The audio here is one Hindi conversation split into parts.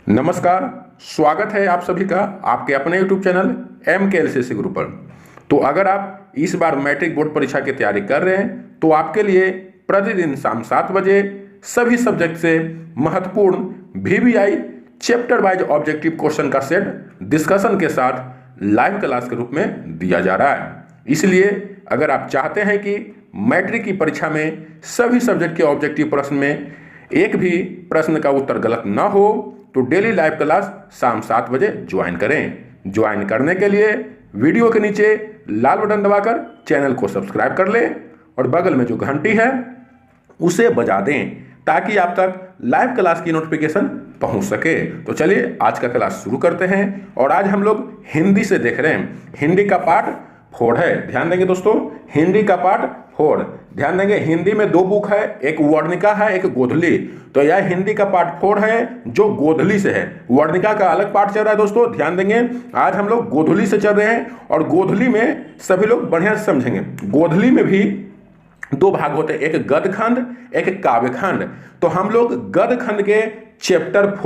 नमस्कार। स्वागत है आप सभी का आपके अपने YouTube चैनल MKLCC गुरु पर। तो अगर आप इस बार मैट्रिक बोर्ड परीक्षा की तैयारी कर रहे हैं तो आपके लिए प्रतिदिन शाम 7 बजे सभी सब्जेक्ट से महत्वपूर्ण VBI chapter wise objective question का सेट डिस्कशन के साथ लाइव क्लास के रूप में दिया जा रहा है। इसलिए अगर आप चाहते हैं कि मैट्रिक की परीक्षा में सभी सब्जेक्ट के ऑब्जेक्टिव प्रश्न में एक भी प्रश्न का उत्तर गलत ना हो तो डेली लाइव क्लास शाम 7 बजे ज्वाइन करें। ज्वाइन करने के लिए वीडियो के नीचे लाल बटन दबाकर चैनल को सब्सक्राइब कर लें और बगल में जो घंटी है उसे बजा दें ताकि आप तक लाइव क्लास की नोटिफिकेशन पहुंच सके। तो चलिए आज का क्लास शुरू करते हैं और आज हम लोग हिंदी से देख रहे हैं। हिंदी का पार्ट 4 है, ध्यान देंगे दोस्तों। हिंदी का पार्ट 4 ध्यान देंगे। हिंदी में 2 बुक है, एक वर्णिका है, एक गोधली। तो यह हिंदी का पार्ट 4 है जो गोधली से है। वर्णिका का अलग पार्ट चल रहा है दोस्तों, ध्यान देंगे। आज हम लोग गोधली से चल रहे हैं और गोधली में सभी लोग बढ़िया से समझेंगे। गोधली में भी 2 भाग होते हैं, एक गद्य खंड, एक काव्य खंड। तो हम लोग गद्य खंड के चैप्टर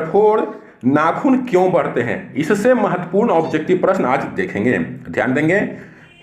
4 नाखून क्यों बढ़ते हैं, इससे महत्वपूर्ण ऑब्जेक्टिव प्रश्न आज देखेंगे। ध्यान देंगे,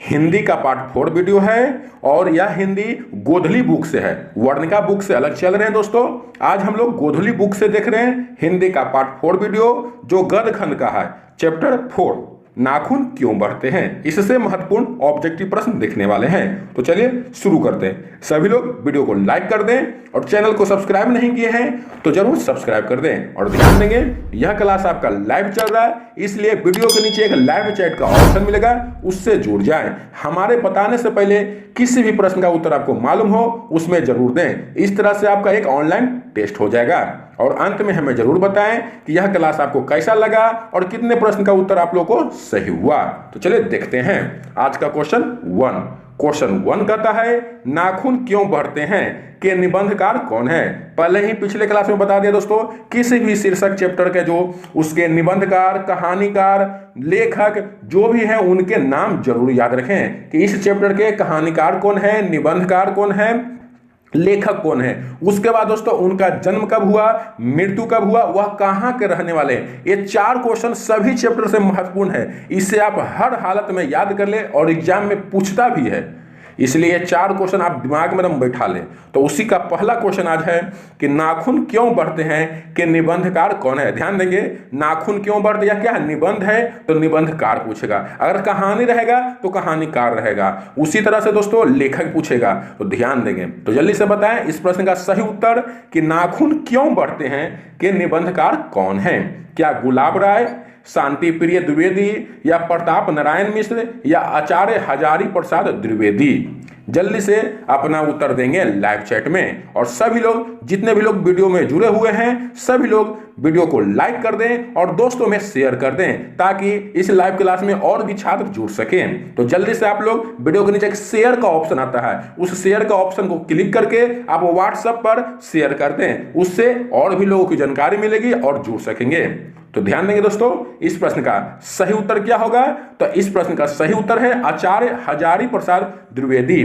हिंदी का पार्ट 4 वीडियो है और यह हिंदी गोधली बुक से है। वर्णिका बुक से अलग चल रहे हैं दोस्तों। आज हम लोग गोधली बुक से देख रहे हैं हिंदी का पार्ट 4 वीडियो जो गद्य खंड का है। चैप्टर 4 नाखून क्यों बढ़ते हैं, इससे महत्वपूर्ण ऑब्जेक्टिव प्रश्न देखने वाले हैं। तो चलिए शुरू करते हैं। सभी लोग वीडियो को लाइक कर दें और चैनल को सब्सक्राइब नहीं किए हैं तो जरूर सब्सक्राइब कर दें। और ध्यान देंगे यह क्लास आपका लाइव चल रहा है, इसलिए वीडियो के नीचे एक लाइव चैट का ऑप्शन मिलेगा, उससे जुड़ जाएं। हमारे बताने से पहले किसी भी प्रश्न का उत्तर आपको मालूम हो उसमें जरूर दें। इस तरह से आपका एक ऑनलाइन टेस्ट हो जाएगा और अंत में हमें जरूर बताएं कि यह क्लास आपको कैसा लगा और कितने प्रश्न का उत्तर आप लोगों को सही हुआ। तो चलिए देखते हैं आज का क्वेश्चन 1 कहता है नाखून क्यों बढ़ते हैं के निबंधकार कौन है। पहले ही पिछले क्लास में बता दिया दोस्तों, किसी भी शीर्षक चैप्टर के जो उसके निबंधकार, कहानीकार, लेखक जो भी है उनके नाम जरूर याद रखें कि इस चैप्टर के कहानीकार कौन है, निबंधकार कौन है, लेखक कौन है। उसके बाद दोस्तों उनका जन्म कब हुआ, मृत्यु कब हुआ, वह कहां के रहने वाले हैं। ये 4 क्वेश्चन सभी चैप्टर से महत्वपूर्ण है। इससे आप हर हालत में याद कर ले और एग्जाम में पूछता भी है, इसलिए 4 क्वेश्चन आप दिमाग में एकदम बैठा लें। तो उसी का पहला क्वेश्चन आज है कि नाखून क्यों बढ़ते हैं कि निबंधकार कौन है। ध्यान देंगे, नाखून क्यों बढ़ते या क्या निबंध है तो निबंधकार पूछेगा, अगर कहानी रहेगा तो कहानीकार रहेगा, उसी तरह से दोस्तों लेखक पूछेगा। तो ध्यान देंगे, तो जल्दी से बताएं इस प्रश्न का सही उत्तर कि नाखून क्यों बढ़ते हैं कि निबंधकार कौन है। क्या गुलाब राय, शांति प्रिय द्विवेदी या प्रताप नारायण मिश्र या आचार्य हजारी प्रसाद द्विवेदी। जल्दी से अपना उत्तर देंगे लाइव चैट में। और सभी लोग जितने भी लोग वीडियो में जुड़े हुए हैं सभी लोग वीडियो को लाइक कर दें और दोस्तों में शेयर कर दें ताकि इस लाइव क्लास में और भी छात्र जुड़ सकें। तो जल्दी से आप लोग वीडियो के नीचे एक शेयर का ऑप्शन आता है, उस शेयर का ऑप्शन को क्लिक करके आप व्हाट्सएप पर शेयर कर दें, उससे और भी लोगों की जानकारी मिलेगी और जुड़ सकेंगे। तो ध्यान देंगे दोस्तों, इस प्रश्न का सही उत्तर क्या होगा। तो इस प्रश्न का सही उत्तर है आचार्य हजारी प्रसाद द्विवेदी।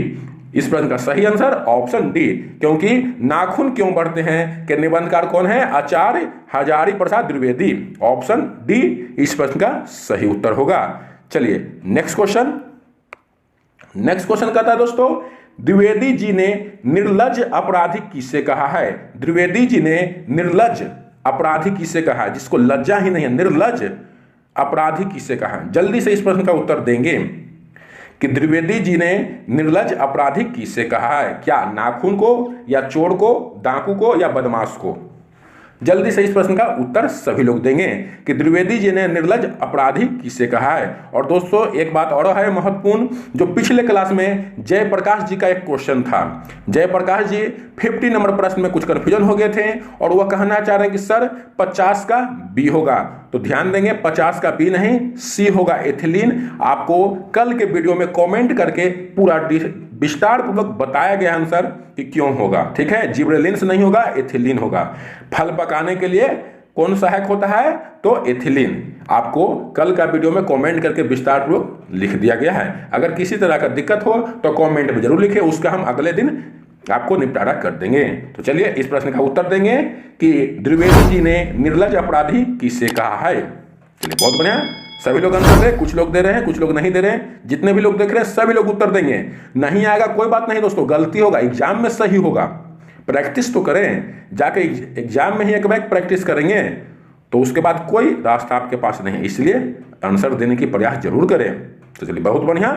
इस प्रश्न का सही आंसर ऑप्शन डी, क्योंकि नाखून क्यों बढ़ते हैं कि निबंधकार कौन है, आचार्य हजारी प्रसाद द्विवेदी। ऑप्शन डी इस प्रश्न का सही उत्तर होगा। चलिए नेक्स्ट क्वेश्चन कहता है दोस्तों, द्विवेदी जी ने निर्लज अपराधी किसे कहा है। द्विवेदी जी ने निर्लज अपराधी किसे कहा है, जिसको लज्जा ही नहीं है, निर्लज अपराधी किसे कहा है। जल्दी से इस प्रश्न का उत्तर देंगे कि द्विवेदी जी ने निर्लज अपराधी किसे कहा है। क्या नाखून को या चोर को, डाकू को या बदमाश को। जल्दी से इस प्रश्न का उत्तर सभी लोग देंगे कि द्विवेदी जी ने निर्लज अपराधी किसे कहा है। और दोस्तों एक बात और है महत्वपूर्ण, जो पिछले क्लास में जयप्रकाश जी का एक क्वेश्चन था। जयप्रकाश जी 50 नंबर प्रश्न में कुछ कंफ्यूजन हो गए थे और वह कहना चाह रहे हैं कि सर 50 का बी होगा। तो ध्यान देंगे 50 का बी नहीं सी होगा, एथिलीन। आपको कल के वीडियो में कमेंट करके पूरा विस्तार पूर्वक बताया गया आंसर कि क्यों होगा, ठीक है। जिब्रेलिन्स नहीं होगा, एथिलीन होगा। फल पकाने के लिए कौन सहायक होता है तो एथिलीन। आपको कल का वीडियो में कमेंट करके विस्तार पूर्वक लिख दिया गया है। अगर किसी तरह का दिक्कत हो तो कमेंट में जरूर लिखें, उसका हम अगले दिन आपको निपटारा कर देंगे। तो चलिए इस प्रश्न का उत्तर देंगे कि द्विवेदी जी ने निर्लज अपराधी किसे कहा है। चलिए बहुत बढ़िया, सभी लोग आंसर दे, कुछ लोग दे रहे हैं कुछ लोग नहीं दे रहे हैं। जितने भी लोग देख रहे हैं सभी लोग उत्तर देंगे। नहीं आएगा कोई बात नहीं दोस्तों, गलती होगा, एग्जाम में सही होगा। प्रैक्टिस तो करें, जाके एग्जाम में ही एक बार प्रैक्टिस करेंगे तो उसके बाद कोई रास्ता आपके पास नहीं है, इसलिए आंसर देने की प्रयास जरूर करें। तो चलिए बहुत बढ़िया,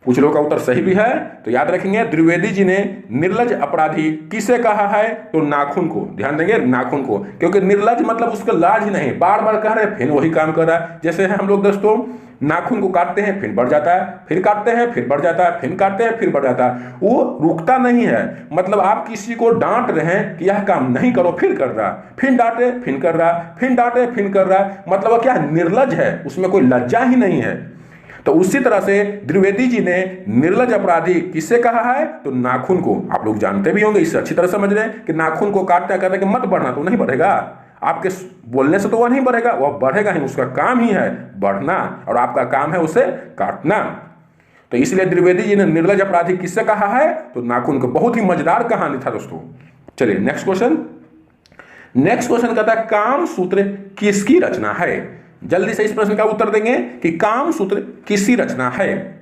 कुछ लोगों का उत्तर सही भी है। तो याद रखेंगे द्विवेदी जी ने निर्लज अपराधी किसे कहा है, तो नाखून को। ध्यान देंगे नाखून को, क्योंकि निर्लज मतलब उसका लाज ही नहीं, बार बार कह रहे हैं फिर वही काम कर रहा है। जैसे हम लोग दोस्तों नाखून को काटते हैं फिर बढ़ जाता है, फिर काटते हैं फिर बढ़ जाता है, फिर काटते हैं फिर बढ़ जाता है, वो रुकता नहीं है। मतलब आप किसी को डांट रहे हैं कि यह काम नहीं करो, फिर कर रहा, फिर डांटे फिर कर रहा, फिर डांटे फिर कर रहा, मतलब क्या निर्लज है, उसमें कोई लज्जा ही नहीं है। तो उसी तरह से द्विवेदी जी ने निर्लज अपराधी किससे कहा है, तो नाखून को। आप लोग जानते भी होंगे, इससे अच्छी तरह समझ रहे हैं कि नाखून को काटते कहते हैं कि मत बढ़ना, तो नहीं बढ़ेगा, आपके बोलने से तो वह नहीं बढ़ेगा, वह बढ़ेगा ही, उसका काम ही है बढ़ना और आपका काम है उसे काटना। तो इसलिए द्विवेदी जी ने निर्लज अपराधी किससे कहा है, तो नाखून को। बहुत ही मजेदार कहानी था दोस्तों। चलिए नेक्स्ट क्वेश्चन। नेक्स्ट क्वेश्चन कहता है काम सूत्र किसकी रचना है। जल्दी से इस प्रश्न का उत्तर देंगे कि काम सूत्र किसकी रचना है।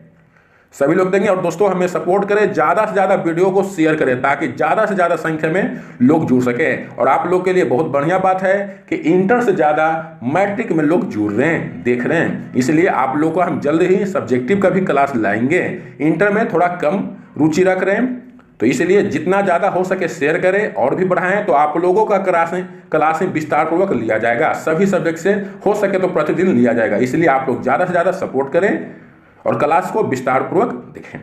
सभी लोग देंगे। और दोस्तों हमें सपोर्ट करें, ज्यादा से ज्यादा वीडियो को शेयर करें ताकि ज्यादा से ज्यादा संख्या में लोग जुड़ सके। और आप लोग के लिए बहुत बढ़िया बात है कि इंटर से ज्यादा मैट्रिक में लोग जुड़ रहे हैं, देख रहे हैं, इसलिए आप लोग को हम जल्द ही सब्जेक्टिव का भी क्लास लाएंगे। इंटर में थोड़ा कम रुचि रख रहे हैं, तो इसलिए जितना ज़्यादा हो सके शेयर करें और भी बढ़ाएं। तो आप लोगों का क्लासें विस्तार पूर्वक लिया जाएगा, सभी सब्जेक्ट से हो सके तो प्रतिदिन लिया जाएगा। इसलिए आप लोग ज़्यादा से ज़्यादा सपोर्ट करें और क्लास को विस्तार पूर्वक देखें।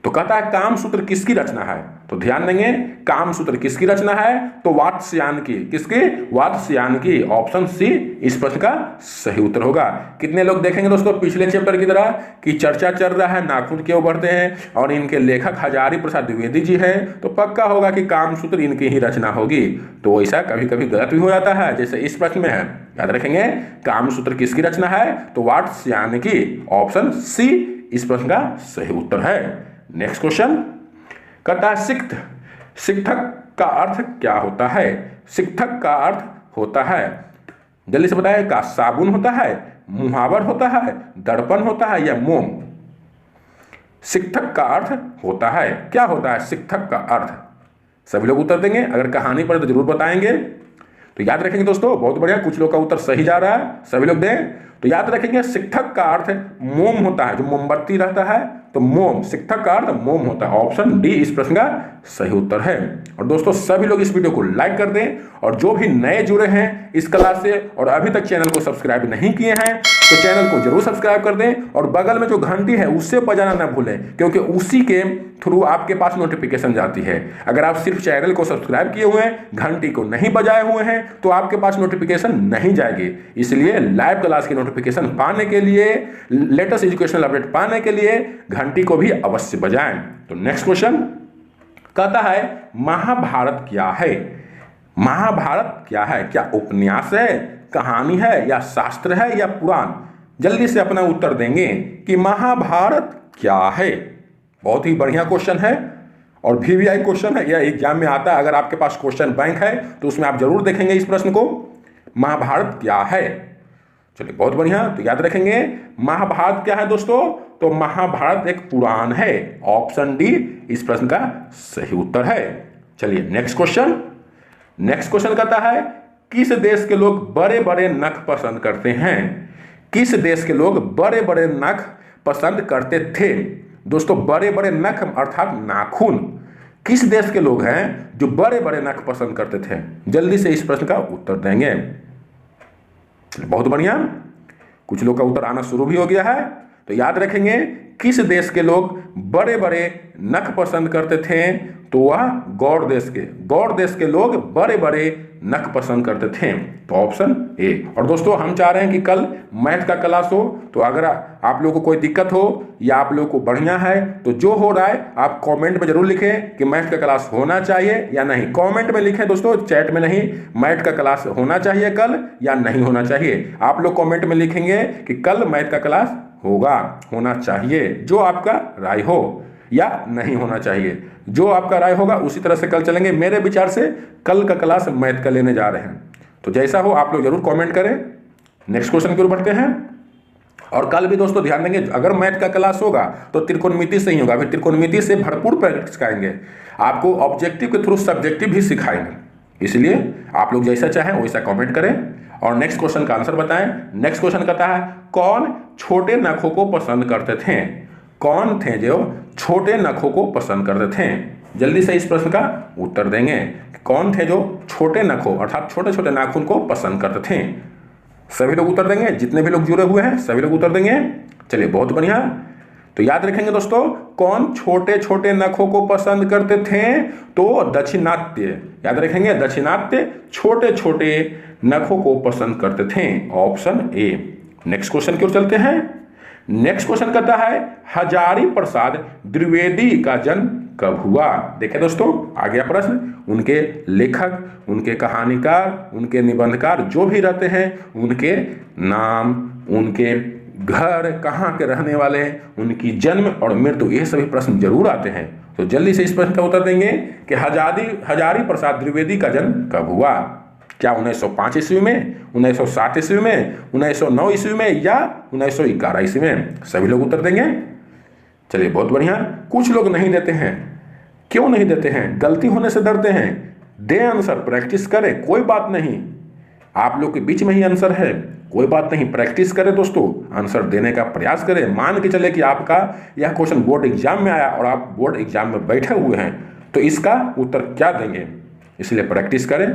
तो कहता है काम सूत्र किसकी रचना है, तो ध्यान देंगे काम सूत्र किसकी रचना है, तो वात्स्यायन की। किसकी, वात्स्यायन की। ऑप्शन सी इस प्रश्न का सही उत्तर होगा। कितने लोग देखेंगे दोस्तों पिछले चैप्टर की तरह कि चर्चा चल रहा है नाखून क्यों बढ़ते हैं और इनके लेखक हजारी प्रसाद द्विवेदी जी हैं, तो पक्का होगा कि काम सूत्र इनकी ही रचना होगी। तो ऐसा कभी कभी गलत भी हो जाता है, जैसे इस प्रश्न में है। याद रखेंगे काम सूत्र किसकी रचना है, तो वात्स्यायन की। ऑप्शन सी इस प्रश्न का सही उत्तर है। नेक्स्ट क्वेश्चन कहता है शिक्षक का अर्थ क्या होता है। शिक्षक का अर्थ होता है, जल्दी से बताएं, का साबुन होता है, मुहावर होता है, दर्पण होता है या मोम। शिक्षक का अर्थ होता है, क्या होता है शिक्षक का अर्थ। सभी लोग उत्तर देंगे, अगर कहानी पर तो जरूर बताएंगे। तो याद रखेंगे दोस्तों, बहुत बढ़िया, कुछ लोग का उत्तर सही जा रहा है, सभी लोग दें। तो याद रखेंगे शिक्षक का अर्थ मोम होता है, जो मोमबत्ती रहता है तो मोम, शिक्षक का अर्थ मोम होता है। ऑप्शन डी इस प्रश्न का सही उत्तर है। और दोस्तों सभी लोग इस वीडियो को लाइक कर दें, और जो भी नए जुड़े हैं इस क्लास से और अभी तक चैनल को सब्सक्राइब नहीं किए हैं तो चैनल को जरूर सब्सक्राइब कर दें, और बगल में जो घंटी है उससे बजाना ना भूलें, क्योंकि उसी के थ्रू आपके पास नोटिफिकेशन जाती है। अगर आप सिर्फ चैनल को सब्सक्राइब किए हुए हैं, घंटी को नहीं बजाए हुए हैं, तो आपके पास नोटिफिकेशन नहीं जाएगी। इसलिए लाइव क्लास की नोटिफिकेशन पाने के लिए, लेटेस्ट एजुकेशनल अपडेट पाने के लिए घंटी को भी अवश्य बजाएं। तो नेक्स्ट क्वेश्चन कहता है महाभारत क्या है। महाभारत क्या है, क्या उपन्यास है, कहानी है या शास्त्र है या पुराण। जल्दी से अपना उत्तर देंगे कि महाभारत क्या है। बहुत ही बढ़िया क्वेश्चन है और VVI क्वेश्चन है, यह एग्जाम में आता है। अगर आपके पास क्वेश्चन बैंक है तो उसमें आप जरूर देखेंगे इस प्रश्न को, महाभारत क्या है। चलिए बहुत बढ़िया, तो याद रखेंगे महाभारत क्या है दोस्तों, तो महाभारत एक पुराण है। ऑप्शन डी इस प्रश्न का सही उत्तर है। चलिए नेक्स्ट क्वेश्चन। नेक्स्ट क्वेश्चन कहता है किस देश के लोग बड़े बड़े नख पसंद करते हैं। किस देश के लोग बड़े बड़े नख पसंद करते थे। दोस्तों बड़े बड़े नख अर्थात नाखून किस देश के लोग हैं जो बड़े बड़े नख पसंद करते थे। जल्दी से इस प्रश्न का उत्तर देंगे। बहुत बढ़िया, कुछ लोग का उत्तर आना शुरू भी हो गया है। तो याद रखेंगे किस देश के लोग बड़े बड़े नख पसंद करते थे, तो वह गौड़ देश के लोग बड़े बड़े नख पसंद करते थे। तो ऑप्शन ए। और दोस्तों हम चाह रहे हैं कि कल मैथ का क्लास हो, तो अगर आप लोगों को कोई दिक्कत हो या आप लोगों को बढ़िया है तो जो हो रहा है आप कमेंट में जरूर लिखें कि मैथ का क्लास होना चाहिए या नहीं। कमेंट में लिखें दोस्तों, चैट में नहीं। मैथ का क्लास होना चाहिए कल या नहीं होना चाहिए। आप लोग कमेंट में लिखेंगे कि कल मैथ का क्लास होना चाहिए, जो आपका राय हो। या नहीं होना चाहिए। जो आपका राय होगा उसी तरह से कल चलेंगे। मेरे विचार से कल का क्लास मैथ का लेने जा रहे हैं, तो जैसा हो आप लोग जरूर कमेंट करें। नेक्स्ट क्वेश्चन की ओर बढ़ते हैं। और कल भी दोस्तों ध्यान देंगे, अगर मैथ का क्लास होगा तो त्रिकोणमिति से ही होगा। अभी त्रिकोणमिति से भरपूर प्रैक्टिस सिखाएंगे आपको, ऑब्जेक्टिव के थ्रू सब्जेक्टिव भी सिखाएंगे। इसलिए आप लोग जैसा चाहें वैसा कमेंट करें और नेक्स्ट क्वेश्चन का आंसर बताएं। नेक्स्ट क्वेश्चन कहता है, कौन छोटे नखों को पसंद करते थे? कौन थे जो छोटे नखों को पसंद करते थे? जल्दी से इस प्रश्न का उत्तर देंगे। कौन थे जो छोटे नखों अर्थात छोटे छोटे नाखून को पसंद करते थे? सभी लोग उत्तर देंगे, जितने भी लोग जुड़े हुए हैं सभी लोग उत्तर देंगे। चलिए बहुत बढ़िया। तो याद रखेंगे दोस्तों, कौन छोटे छोटे नखों को पसंद करते थे? तो दाक्षिणात्य। याद रखेंगे, दाक्षिणात्य छोटे छोटे नखों को पसंद करते थे, ऑप्शन ए। नेक्स्ट क्वेश्चन की ओर चलते हैं। नेक्स्ट क्वेश्चन कहता है, हजारी प्रसाद द्विवेदी का जन्म कब हुआ? देखिए दोस्तों, आ गया प्रश्न। उनके लेखक, उनके कहानीकार, उनके निबंधकार जो भी रहते हैं, उनके नाम, उनके घर, कहाँ के रहने वाले, उनकी जन्म और मृत्यु, ये सभी प्रश्न जरूर आते हैं। तो जल्दी से इस प्रश्न का उत्तर देंगे कि हजारी प्रसाद द्विवेदी का जन्म कब हुआ? क्या 1905 ईस्वी में, 1907 ईस्वी में, 1909 ईस्वी में या 1911 ईस्वी में? सभी लोग उत्तर देंगे। चलिए बहुत बढ़िया। कुछ लोग नहीं देते हैं, क्यों नहीं देते हैं? गलती होने से डरते हैं। दे आंसर, प्रैक्टिस करें, कोई बात नहीं। आप लोग के बीच में ही आंसर है, कोई बात नहीं, प्रैक्टिस करें दोस्तों, आंसर देने का प्रयास करें। मान के चले कि आपका यह क्वेश्चन बोर्ड एग्जाम में आया और आप बोर्ड एग्जाम में बैठे हुए हैं, तो इसका उत्तर क्या देंगे? इसलिए प्रैक्टिस करें,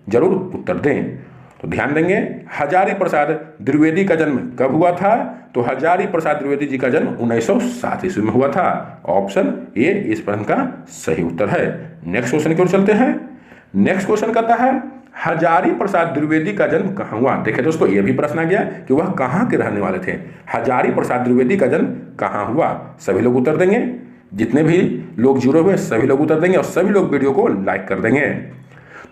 जरूर उत्तर दें। तो ध्यान देंगे, हजारी प्रसाद द्विवेदी का जन्म कब हुआ था? तो हजारी प्रसाद द्विवेदी जी का जन्म 1907 ईस्वी में हुआ था, ऑप्शन ए इस प्रश्न का सही उत्तर है। नेक्स्ट क्वेश्चन की ओर चलते हैं। नेक्स्ट क्वेश्चन कहता है, हजारी प्रसाद द्विवेदी का जन्म कहाँ हुआ? देखिए दोस्तों, यह भी प्रश्न आ गया कि वह कहाँ के रहने वाले थे। हजारी प्रसाद द्विवेदी का जन्म कहाँ हुआ? सभी लोग उत्तर देंगे, जितने भी लोग जुड़े हुए सभी लोग उत्तर देंगे और सभी लोग वीडियो को लाइक कर देंगे।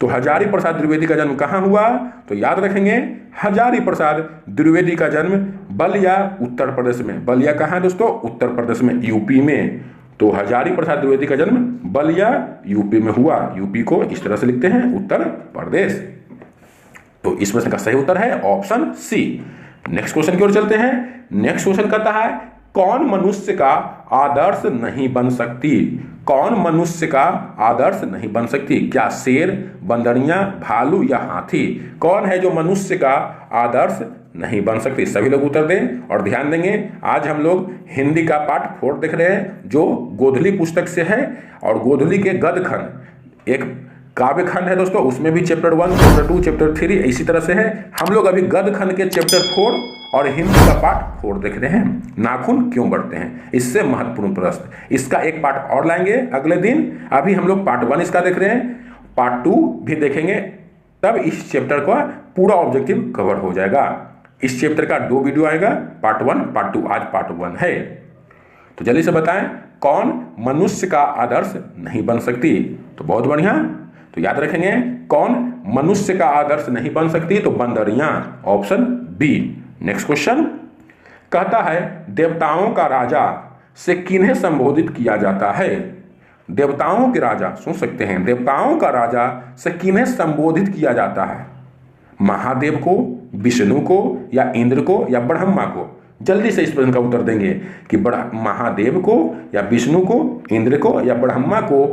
तो हजारी प्रसाद द्विवेदी का जन्म कहाँ हुआ? तो याद रखेंगे, हजारी प्रसाद द्विवेदी का जन्म बलिया, उत्तर प्रदेश में। बलिया कहाँ है दोस्तों? उत्तर प्रदेश में, यूपी में। तो हजारी प्रसाद द्विवेदी का जन्म बलिया, यूपी में हुआ। यूपी को इस तरह से लिखते हैं, उत्तर प्रदेश। तो इस प्रश्न का सही उत्तर है ऑप्शन सी। नेक्स्ट क्वेश्चन की ओर चलते हैं। नेक्स्ट क्वेश्चन कहता है, कौन मनुष्य का आदर्श नहीं बन सकती? कौन मनुष्य का आदर्श नहीं बन सकती? क्या शेर, बंदरियां, भालू या हाथी? कौन है जो मनुष्य का आदर्श नहीं बन सकती? सभी लोग उत्तर दें और ध्यान देंगे, आज हम लोग हिंदी का पार्ट 4 देख रहे हैं जो गोधली पुस्तक से है। और गोधली के गद्य खंड एक काव्य खंड है दोस्तों, उसमें भी चैप्टर 1, चैप्टर 2, चैप्टर 3 इसी तरह से है। हम लोग अभी गद्य खंड के चैप्टर 4 और हिंदी का पार्ट 4 देख रहे हैं, नाखून क्यों बढ़ते हैं, इससे महत्वपूर्ण प्रश्न। इसका एक पार्ट और लाएंगे अगले दिन। अभी हम लोग पार्ट 1 इसका देख रहे हैं, पार्ट 2 भी देखेंगे, तब इस चैप्टर का पूरा ऑब्जेक्टिव कवर हो जाएगा। इस चैप्टर का 2 वीडियो आएगा, पार्ट 1, पार्ट 2। आज पार्ट 1 है। तो जल्दी से बताएं, कौन मनुष्य का आदर्श नहीं बन सकती? तो बहुत बढ़िया। तो याद रखेंगे, कौन मनुष्य का आदर्श नहीं बन सकती? तो बंदरियां, ऑप्शन बी। नेक्स्ट क्वेश्चन कहता है, देवताओं का राजा से किन्हें संबोधित किया जाता है? देवताओं के राजा, सुन सकते हैं, देवताओं का राजा से किन्हें संबोधित किया जाता है? महादेव को, विष्णु को या इंद्र को या ब्रह्मा को? जल्दी से इस प्रश्न का उत्तर देंगे कि महादेव को या विष्णु को, इंद्र को या ब्रह्मा को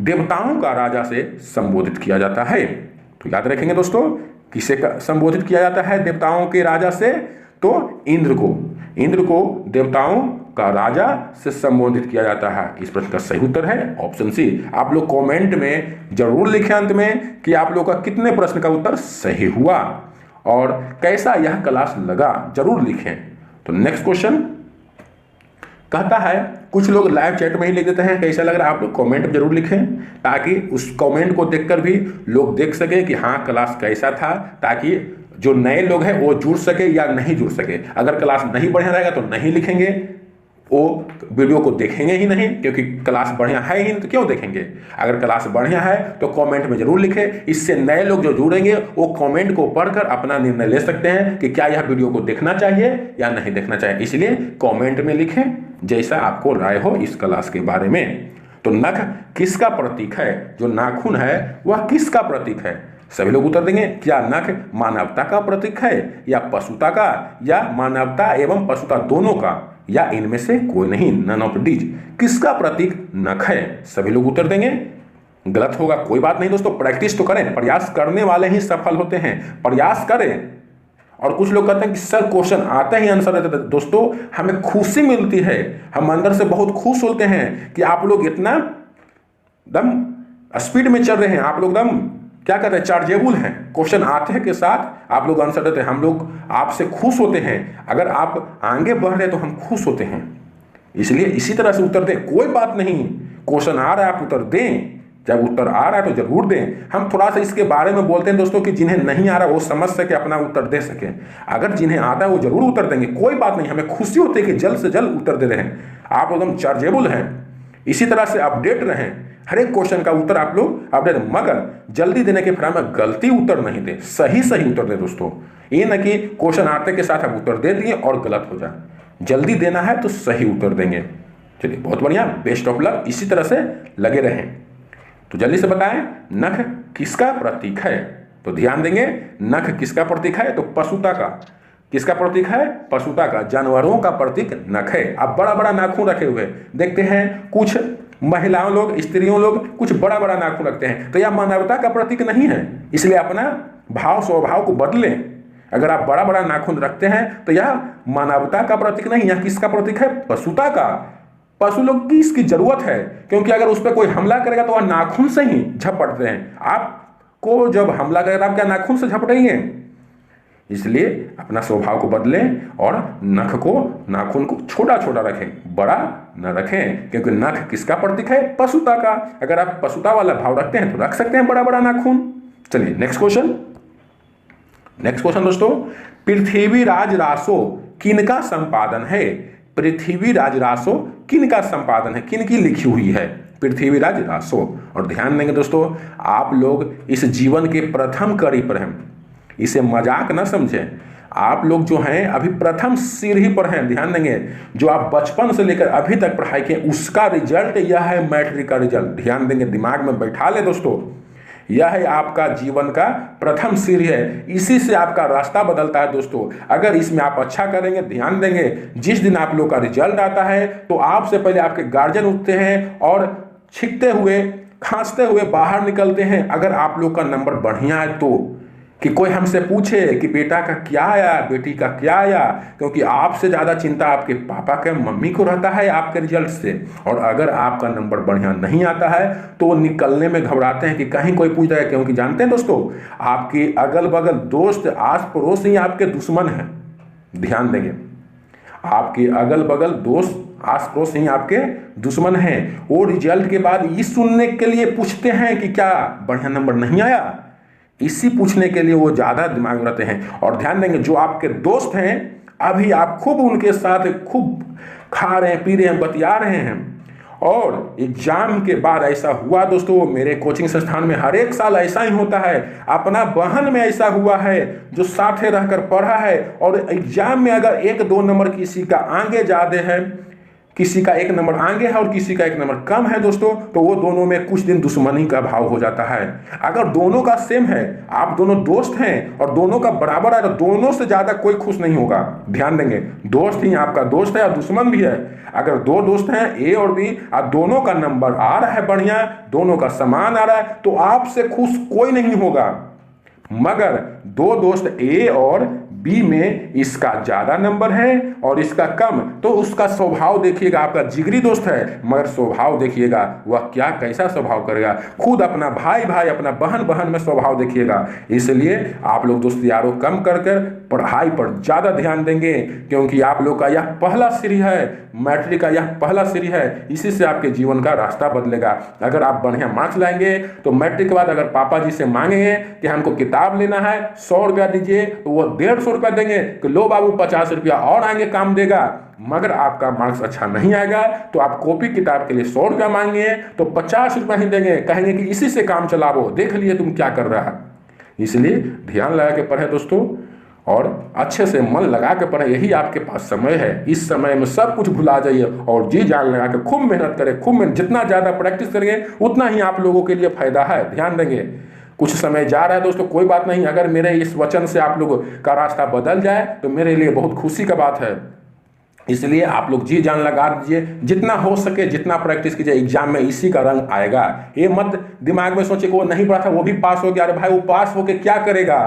देवताओं का राजा से संबोधित किया जाता है। तो याद रखेंगे दोस्तों, किसे संबोधित किया जाता है देवताओं के राजा से? तो इंद्र को। इंद्र को देवताओं का राजा से संबोधित किया जाता है। इस प्रश्न का सही उत्तर है ऑप्शन सी। आप लोग कमेंट में जरूर लिखें अंत में कि आप लोग का कितने प्रश्न का उत्तर सही हुआ और कैसा यह क्लास लगा, जरूर लिखें। तो नेक्स्ट क्वेश्चन कहता है, कुछ लोग लाइव चैट में ही लिख देते हैं कैसा लग रहा है, आप लोग कमेंट में जरूर लिखें ताकि उस कमेंट को देखकर भी लोग देख सके कि हाँ क्लास कैसा था, ताकि जो नए लोग हैं वो जुड़ सके या नहीं जुड़ सके। अगर क्लास नहीं बढ़िया रहेगा तो नहीं लिखेंगे, वो वीडियो को देखेंगे ही नहीं, क्योंकि क्लास बढ़िया है ही नहीं तो क्यों देखेंगे। अगर क्लास बढ़िया है तो कमेंट में जरूर लिखें, इससे नए लोग जो जुड़ेंगे वो कमेंट को पढ़कर अपना निर्णय ले सकते हैं कि क्या यह वीडियो को देखना चाहिए या नहीं देखना चाहिए। इसलिए कमेंट में लिखें जैसा आपको राय हो इस क्लास के बारे में। तो नख किसका प्रतीक है, जो नाखून है वह किसका प्रतीक है? सभी लोग उत्तर देंगे। क्या नख मानवता का प्रतीक है, या पशुता का, या मानवता एवं पशुता दोनों का, या इनमें से कोई नहीं, नन ऑफ दीज? किसका प्रतीक नख है? सभी लोग उत्तर देंगे। गलत होगा कोई बात नहीं दोस्तों, प्रैक्टिस तो करें, प्रयास करने वाले ही सफल होते हैं, प्रयास करें। और कुछ लोग कहते हैं कि सर क्वेश्चन आते ही आंसर देते हैं। दोस्तों हमें खुशी मिलती है, हम अंदर से बहुत खुश होते हैं कि आप लोग इतना दम स्पीड में चल रहे हैं, आप लोग दम क्या कहते हैं, चार्जेबल हैं। क्वेश्चन आते हैं के साथ आप लोग आंसर देते हैं, हम लोग आपसे खुश होते हैं। अगर आप आगे बढ़ रहे हैं तो हम खुश होते हैं, इसलिए इसी तरह से उत्तर दें। कोई बात नहीं, क्वेश्चन आ रहा है आप उत्तर दें, जब उत्तर आ रहा है तो जरूर दें। हम थोड़ा सा इसके बारे में बोलते हैं दोस्तों कि जिन्हें नहीं आ रहा वो समझ सके, अपना उत्तर दे सके। अगर जिन्हें आता है वो जरूर उत्तर देंगे, कोई बात नहीं, हमें खुशी होती है कि जल्द से जल्द उत्तर दे रहे हैं, आप एकदम चार्जेबल हैं। इसी तरह से अपडेट रहें, हर एक क्वेश्चन का उत्तर आप लोग अपडेट, मगर जल्दी देने के फ्राम में गलती उत्तर नहीं दें, सही सही उत्तर दें दोस्तों। ये न कि क्वेश्चन आते के साथ आप उत्तर दे दिए और गलत हो जाए। जल्दी देना है तो सही उत्तर देंगे। चलिए बहुत बढ़िया, बेस्ट ऑफ लक, इसी तरह से लगे रहें। तो जल्दी से बताएं नख किसका प्रतीक है? तो ध्यान देंगे, नख किसका प्रतीक है? तो पशुता का। किसका प्रतीक है? पशुता का, जानवरों का प्रतीक नख है। अब बड़ा बड़ा नाखून रखे हुए देखते हैं, कुछ महिलाओं लोग, स्त्रियों लोग कुछ बड़ा बड़ा नाखून रखते हैं, तो यह मानवता का प्रतीक नहीं है। इसलिए अपना भाव स्वभाव को बदलें। अगर आप बड़ा बड़ा नाखून रखते हैं तो यह मानवता का प्रतीक नहीं, यह किसका प्रतीक है? पशुता का। पशु लोग की इसकी जरूरत है, क्योंकि अगर उस पर कोई हमला करेगा तो वह नाखून से ही झपटते हैं। आपको जब हमला करेगा आप क्या नाखून से झपटेंगे? इसलिए अपना स्वभाव को बदलें और नाखून को छोटा छोटा रखें, बड़ा न रखें, क्योंकि नख किसका प्रतीक है? पशुता का। अगर आप पशुता वाला भाव रखते हैं तो रख सकते हैं बड़ा बड़ा नाखून। चलिए नेक्स्ट क्वेश्चन दोस्तों, पृथ्वीराज रासो किनका संपादन है? पृथ्वीराज रासो किनका संपादन है, किनकी लिखी हुई है? पृथ्वीराज रासो। और ध्यान देंगे दोस्तों, आप लोग इस जीवन के प्रथम कड़ी पर हैं, इसे मजाक न समझें। आप लोग जो हैं अभी प्रथम सीढ़ी पर हैं। ध्यान देंगे, जो आप बचपन से लेकर अभी तक पढ़ाई किए उसका रिजल्ट यह है, मैट्रिक का रिजल्ट। ध्यान देंगे, दिमाग में बैठा ले दोस्तों, यह है आपका जीवन का प्रथम सीढ़ी है, इसी से आपका रास्ता बदलता है दोस्तों। अगर इसमें आप अच्छा करेंगे, ध्यान देंगे, जिस दिन आप लोग का रिजल्ट आता है तो आपसे पहले आपके गार्जियन उठते हैं और छींकते हुए खांसते हुए बाहर निकलते हैं। अगर आप लोग का नंबर बढ़िया है तो, कि कोई हमसे पूछे कि बेटा का क्या आया, बेटी का क्या आया, क्योंकि आपसे ज़्यादा चिंता आपके पापा के मम्मी को रहता है आपके रिजल्ट से। और अगर आपका नंबर बढ़िया नहीं आता है तो वो निकलने में घबराते हैं कि कहीं कोई पूछ रहा है, क्योंकि जानते हैं दोस्तों, आपके अगल बगल दोस्त, आस पड़ोस ही आपके दुश्मन हैं। ध्यान देंगे, आपके अगल बगल दोस्त, आस पड़ोस ही आपके दुश्मन हैं। वो रिजल्ट के बाद ये सुनने के लिए पूछते हैं कि क्या बढ़िया नंबर नहीं आया, इसी पूछने के लिए वो ज़्यादा दिमाग में रहते हैं। और ध्यान देंगे, जो आपके दोस्त हैं अभी आप खूब उनके साथ खूब खा रहे हैं, पी रहे हैं, बतिया रहे हैं, और एग्जाम के बाद ऐसा हुआ दोस्तों, मेरे कोचिंग संस्थान में हर एक साल ऐसा ही होता है। अपना बहन में ऐसा हुआ है जो साथे रहकर पढ़ा है, और एग्जाम में अगर 1-2 नंबर किसी का आगे ज़्यादा है, किसी का 1 नंबर आगे है और किसी का 1 नंबर कम है दोस्तों, तो वो दोनों में कुछ दिन दुश्मनी का भाव हो जाता है। अगर दोनों का सेम है, आप दोनों दोस्त हैं और दोनों का बराबर है, तो दोनों से ज्यादा कोई खुश नहीं होगा। ध्यान देंगे, दोस्त ही आपका दोस्त है और दुश्मन भी है। अगर 2 दोस्त हैं ए और बी और दोनों का नंबर आ रहा है बढ़िया, दोनों का समान आ रहा है, तो आपसे खुश कोई नहीं होगा। मगर 2 दोस्त ए और बी में इसका ज्यादा नंबर है और इसका कम, तो उसका स्वभाव देखिएगा, आपका जिगरी दोस्त है मगर स्वभाव देखिएगा वह क्या कैसा स्वभाव करेगा। खुद अपना भाई भाई, अपना बहन बहन में स्वभाव देखिएगा। इसलिए आप लोग दोस्त यारों कम कर पढ़ाई पर ज्यादा ध्यान देंगे, क्योंकि आप लोग का यह पहला सीढ़ी है, मैट्रिक का यह पहला सीढ़ी है, इसी से आपके जीवन का रास्ता बदलेगा। अगर आप बढ़िया मार्क्स लाएंगे तो मैट्रिक के बाद अगर पापा जी से मांगेंगे कि हमको किताब लेना है 100 रुपया दीजिए, तो वो 150 रुपया देंगे कि लो बाबू 50 रुपया और आएंगे काम देगा, मगर आपका मार्क्स अच्छा नहीं आएगा तो आप कॉपी किताब के लिए 100 रुपया मांगे तो 50 रुपया ही देंगे, कहेंगे कि इसी से काम चलाओ, देख लिए तुम क्या कर रहा है। इसलिए ध्यान लगा के पढ़ें दोस्तों, और अच्छे से मन लगा के पढ़ें, यही आपके पास समय है। इस समय में सब कुछ भुला जाइए और जी जान लगा के खूब मेहनत करें, खूब मेहनत, जितना ज़्यादा प्रैक्टिस करेंगे उतना ही आप लोगों के लिए फायदा है। ध्यान देंगे, कुछ समय जा रहा है दोस्तों, कोई बात नहीं, अगर मेरे इस वचन से आप लोगों का रास्ता बदल जाए तो मेरे लिए बहुत खुशी का बात है। इसलिए आप लोग जी जान लगा दीजिए, जितना हो सके जितना प्रैक्टिस कीजिए, एग्जाम में इसी का रंग आएगा। ये मत दिमाग में सोचे कि वो नहीं पढ़ा था वो भी पास हो गया, अरे भाई वो पास होके क्या करेगा,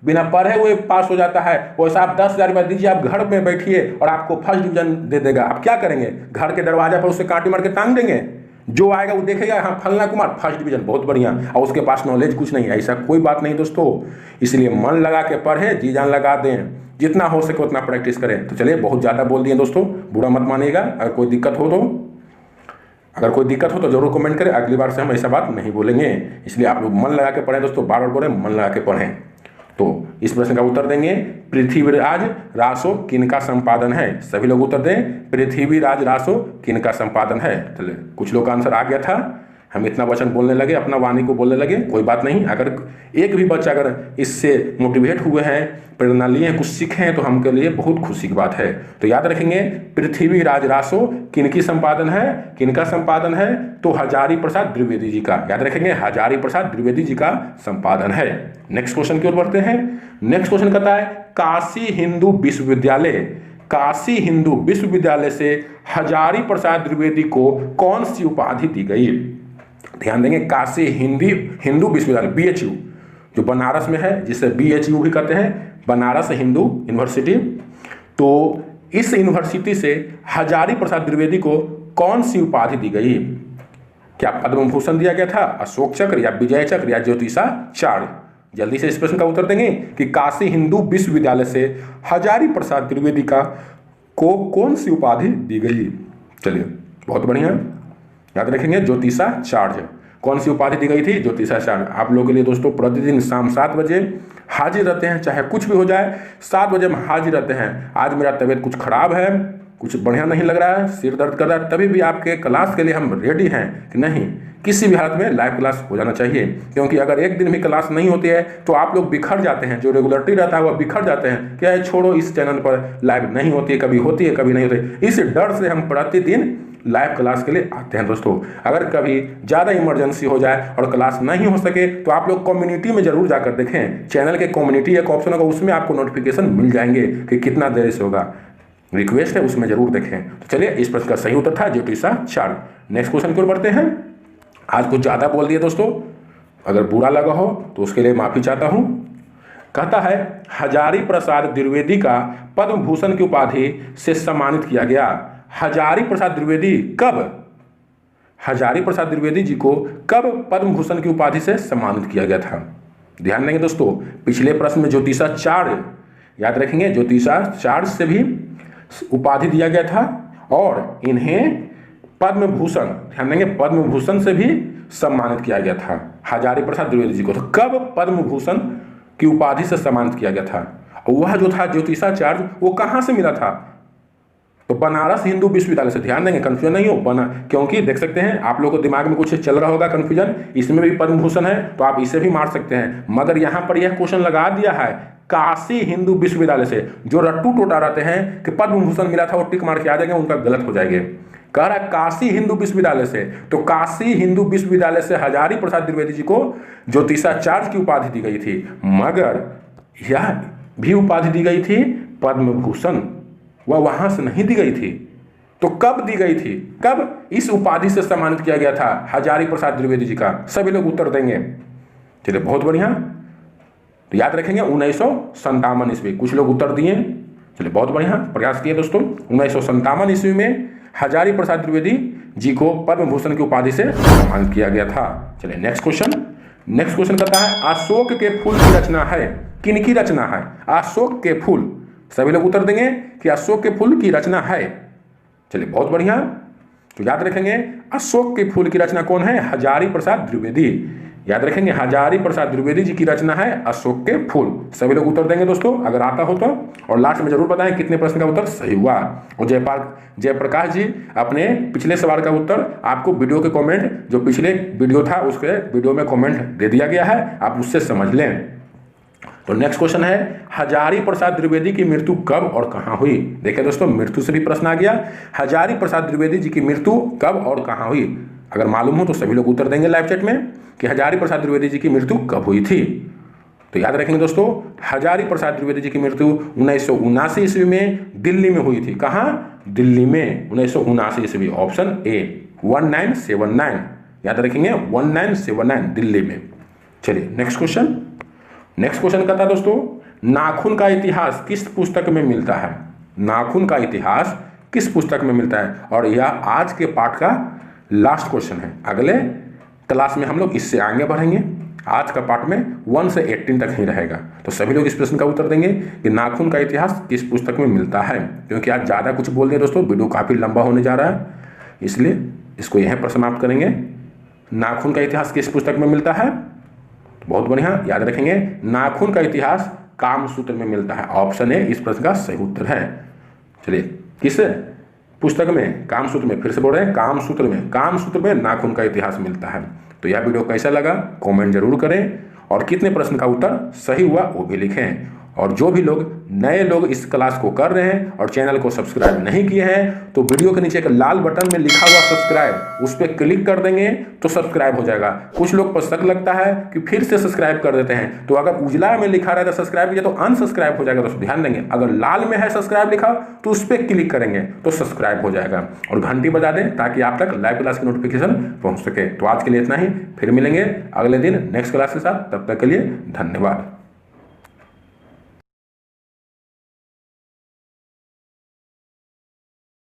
बिना पढ़े हुए पास हो जाता है। वैसा आप 10,000 रुपया दीजिए, आप घर में बैठिए और आपको फर्स्ट डिवीजन दे देगा, आप क्या करेंगे, घर के दरवाजा पर उसे कांटे मार के टांग देंगे, जो आएगा वो देखेगा हाँ फलना कुमार फर्स्ट डिवीजन बहुत बढ़िया, और उसके पास नॉलेज कुछ नहीं है, ऐसा कोई बात नहीं दोस्तों। इसलिए मन लगा के पढ़े, जी जान लगा दें, जितना हो सके उतना प्रैक्टिस करें। तो चलिए, बहुत ज़्यादा बोल दिए दोस्तों, बुरा मत मानिएगा। अगर कोई दिक्कत हो तो जरूर कमेंट करें, अगली बार से हम ऐसा बात नहीं बोलेंगे। इसलिए आप लोग मन लगा के पढ़ें दोस्तों, बार बार बोलें मन लगा के पढ़ें। तो इस प्रश्न का उत्तर देंगे, पृथ्वीराज रासो किनका संपादन है। सभी लोग उत्तर दें, पृथ्वीराज रासो किनका संपादन है। चलिए, कुछ लोग का आंसर आ गया था, हम इतना वचन बोलने लगे, अपना वाणी को बोलने लगे, कोई बात नहीं। अगर एक भी बच्चा अगर इससे मोटिवेट हुए हैं, प्रेरणा लिए हैं, कुछ सीखे हैं, तो हमके लिए बहुत खुशी की बात है। तो याद रखेंगे, पृथ्वीराज रासो किनकी संपादन है, किनका संपादन है, तो हजारी प्रसाद द्विवेदी जी का। याद रखेंगे, हजारी प्रसाद द्विवेदी जी का संपादन है। नेक्स्ट क्वेश्चन की ओर बढ़ते हैं। नेक्स्ट क्वेश्चन कहता है, काशी हिंदू विश्वविद्यालय, काशी हिंदू विश्वविद्यालय से हजारी प्रसाद द्विवेदी को कौन सी उपाधि दी गई। ध्यान देंगे, काशी हिंदू विश्वविद्यालय BHU जो बनारस में है, जिसे BHU भी कहते हैं, बनारस हिंदू यूनिवर्सिटी। तो इस यूनिवर्सिटी से हजारी प्रसाद द्विवेदी को कौन सी उपाधि दी गई। क्या पद्म भूषण दिया गया था, अशोक चक्र या विजय चक्र या ज्योतिषाचार्य। जल्दी से इस प्रश्न का उत्तर देंगे कि काशी हिंदू विश्वविद्यालय से हजारी प्रसाद द्विवेदी को कौन सी उपाधि दी गई। चलिए, बहुत बढ़िया, याद रखेंगे, ज्योतिषाचार्य। कौन सी उपाधि दी गई थी, ज्योतिषाचार्य। आप लोगों के लिए दोस्तों प्रतिदिन शाम 7 बजे हाजिर रहते हैं, चाहे कुछ भी हो जाए 7 बजे हम हाजिर रहते हैं। आज मेरा तबीयत कुछ खराब है, कुछ बढ़िया नहीं लग रहा है, सिर दर्द कर रहा है, तभी भी आपके क्लास के लिए हम रेडी हैं कि नहीं, किसी भी हालत में लाइव क्लास हो जाना चाहिए। क्योंकि अगर एक दिन भी क्लास नहीं होती है तो आप लोग बिखर जाते हैं, जो रेगुलरिटी रहता है वह बिखर जाते हैं, क्या है, छोड़ो इस चैनल पर लाइव नहीं होती है, कभी होती है कभी नहीं होती। इस डर से हम प्रतिदिन लाइव क्लास के लिए आते हैं दोस्तों। अगर कभी ज़्यादा इमरजेंसी हो जाए और क्लास नहीं हो सके तो आप लोग कम्युनिटी में जरूर जाकर देखें, चैनल के कम्युनिटी एक ऑप्शन होगा, उसमें आपको नोटिफिकेशन मिल जाएंगे कि कितना देर से होगा। रिक्वेस्ट है, उसमें जरूर देखें। तो चलिए, इस प्रश्न का सही उत्तर था ज्योतिषाचार्य। नेक्स्ट क्वेश्चन की ओर बढ़ते हैं। आज कुछ ज़्यादा बोल दिए दोस्तों, अगर बुरा लगा हो तो उसके लिए माफ़ी चाहता हूँ। कहता है, हजारी प्रसाद द्विवेदी का पद्म भूषण की उपाधि से सम्मानित किया गया। हजारी प्रसाद द्विवेदी कब, हजारी प्रसाद द्विवेदी जी को कब पद्म भूषण की उपाधि से सम्मानित किया गया था। ध्यान देंगे दोस्तों, पिछले प्रश्न में ज्योतिषाचार्य, याद रखेंगे, ज्योतिषाचार्य से भी उपाधि दिया गया था और इन्हें पद्म भूषण, ध्यान देंगे, पद्म भूषण से भी सम्मानित किया गया था हजारी प्रसाद द्विवेदी जी को। तो कब पद्म भूषण की उपाधि से सम्मानित किया गया था, वह जो था ज्योतिषाचार्य, वो कहाँ से मिला था, तो बनारस हिंदू विश्वविद्यालय से। ध्यान देंगे, कंफ्यूजन नहीं हो, क्योंकि देख सकते हैं आप लोगों को दिमाग में कुछ चल रहा होगा कंफ्यूजन, इसमें भी पद्म भूषण है तो आप इसे भी मार सकते हैं, मगर यहाँ पर यह क्वेश्चन लगा दिया है काशी हिंदू विश्वविद्यालय से। जो रट्टू टोटा रहते हैं कि पद्म भूषण मिला था वो टिक मार के आ जाएंगे, उनका गलत हो जाएंगे। कह रहा है काशी हिंदू विश्वविद्यालय से, तो काशी हिंदू विश्वविद्यालय से हजारी प्रसाद द्विवेदी जी को ज्योतिषाचार्य की उपाधि दी गई थी, मगर यह भी उपाधि दी गई थी पद्म भूषण, वह वहां से नहीं दी गई थी। तो कब दी गई थी, कब इस उपाधि से सम्मानित किया गया था हजारी प्रसाद द्विवेदी जी का, सभी लोग उत्तर देंगे। चलिए, बहुत बढ़िया, तो याद रखेंगे 1957 ईस्वी। कुछ लोग उत्तर दिए, चलिए बहुत बढ़िया, प्रयास किए दोस्तों। 1957 ईस्वी में हजारी प्रसाद द्विवेदी जी को पद्म भूषण की उपाधि से सम्मानित किया गया था। चलिए, नेक्स्ट क्वेश्चन कहता है, अशोक के फूल की रचना है, किनकी रचना है, अशोक के फूल। सभी लोग उत्तर देंगे कि अशोक के फूल की रचना है। चलिए, बहुत बढ़िया, तो याद रखेंगे, अशोक के फूल की रचना कौन है, हजारी प्रसाद द्विवेदी। याद रखेंगे, हजारी प्रसाद द्विवेदी जी की रचना है अशोक के फूल। सभी लोग उत्तर देंगे दोस्तों अगर आता हो तो, और लास्ट में जरूर बताएं कितने प्रश्न का उत्तर सही हुआ। और जयप्रकाश जी अपने पिछले सवाल का उत्तर आपको वीडियो के कमेंट, जो पिछले वीडियो था उसके वीडियो में कमेंट दे दिया गया है, आप उससे समझ लें। तो नेक्स्ट क्वेश्चन है, हजारी प्रसाद द्विवेदी की मृत्यु कब और कहां हुई। देखिए दोस्तों, मृत्यु से भी प्रश्न आ गया, हजारी प्रसाद द्विवेदी जी की मृत्यु कब और कहां हुई। अगर मालूम हो तो सभी लोग उत्तर देंगे लाइव चैट में कि हजारी प्रसाद द्विवेदी जी की मृत्यु कब हुई थी। तो याद रखेंगे दोस्तों, हजारी प्रसाद द्विवेदी जी की मृत्यु 1979 ईस्वी में दिल्ली में हुई थी। कहां? दिल्ली में 1979 ईस्वी, ऑप्शन ए 1979। याद रखेंगे 1979 दिल्ली में। चलिए नेक्स्ट क्वेश्चन। नेक्स्ट क्वेश्चन का था दोस्तों, नाखून का इतिहास किस पुस्तक में मिलता है। नाखून का इतिहास किस पुस्तक में मिलता है, और यह आज के पाठ का लास्ट क्वेश्चन है। अगले क्लास में हम लोग इससे आगे बढ़ेंगे। आज का पाठ में 1 से 18 तक ही रहेगा। तो सभी लोग इस प्रश्न का उत्तर देंगे कि नाखून का इतिहास किस पुस्तक में मिलता है। क्योंकि आज ज़्यादा कुछ बोल दें दोस्तों, वीडियो काफ़ी लंबा होने जा रहा है, इसलिए इसको यहीं पर समाप्त करेंगे। नाखून का इतिहास किस पुस्तक में मिलता है, बहुत बढ़िया, याद रखेंगे नाखून का इतिहास कामसूत्र में मिलता है। ऑप्शन ए इस प्रश्न का सही उत्तर है। चलिए किस पुस्तक में? कामसूत्र में। फिर से बोल रहे हैं कामसूत्र में। कामसूत्र में नाखून का इतिहास मिलता है। तो यह वीडियो कैसा लगा कमेंट जरूर करें, और कितने प्रश्न का उत्तर सही हुआ वो भी लिखें। और जो भी लोग नए लोग इस क्लास को कर रहे हैं और चैनल को सब्सक्राइब नहीं किए हैं, तो वीडियो के नीचे एक लाल बटन में लिखा हुआ सब्सक्राइब, उस पर क्लिक कर देंगे तो सब्सक्राइब हो जाएगा। कुछ लोग पर शक लगता है कि फिर से सब्सक्राइब कर देते हैं, तो अगर उजला में लिखा रहता है सब्सक्राइब कीजिए तो अनसब्सक्राइब हो जाएगा। दोस्तों ध्यान देंगे, अगर लाल में है सब्सक्राइब लिखा तो उस पर क्लिक करेंगे तो सब्सक्राइब हो जाएगा, और घंटी बजा दें ताकि आप तक लाइव क्लास की नोटिफिकेशन पहुंच सके। तो आज के लिए इतना ही, फिर मिलेंगे अगले दिन नेक्स्ट क्लास के साथ। तब तक के लिए धन्यवाद।